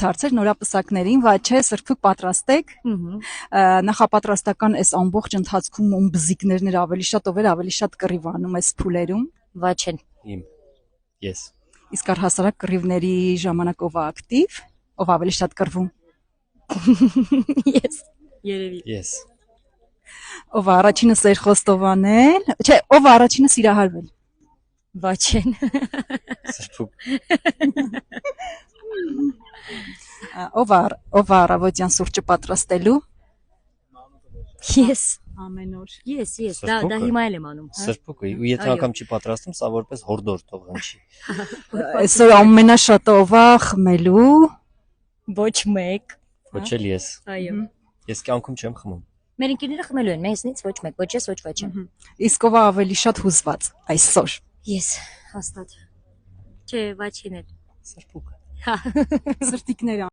դարձեր նորապսակներին, վաչե սրբուկ պատրաստեք։ Նախապատրաստական այս ամբողջ ընթացքում ում բզիկներն էր ավելի շատ կռիվանում այս փուլերում։ Վաչեն։ Իմ։ Ես։ Իսկ առհասարակ կռիվների ժամանակ ով է ակտիվ, ով ավելի շատ կռվում։ Ես։ Երևի։ Ես։ Ով է առաջինը սեր խոստովանել, չէ, ով է առաջինը սիրահարվել։ Վաչեն։ Սրբուկ։ Ով է առավոտյան սուրճը պատրաստելու։ Ես։ Ամեն օր։ Ես, դա հիմա էլ եմ անում, հա։ Սրբուկը, ու եթե անգամ չի պատրաստում, սա որպես հորդոր թող հնչի։ Այսօր ամենաշատը ով է խմելու։ Ոչ մեկ։ Ոչ էլ ես։ Այո։ Ես կյանքում չեմ խմում։ Մեր ընկերները խմելու են, մեզնից ոչ մեկ, ոչ ես, ոչ Վաչեն։ Իսկ ով է ավելի շատ հուզված այսօր։ Ես, հաստատ։ Չէ, Վաչեն է։ Սրբուկը։ Հա։ Սրտիկները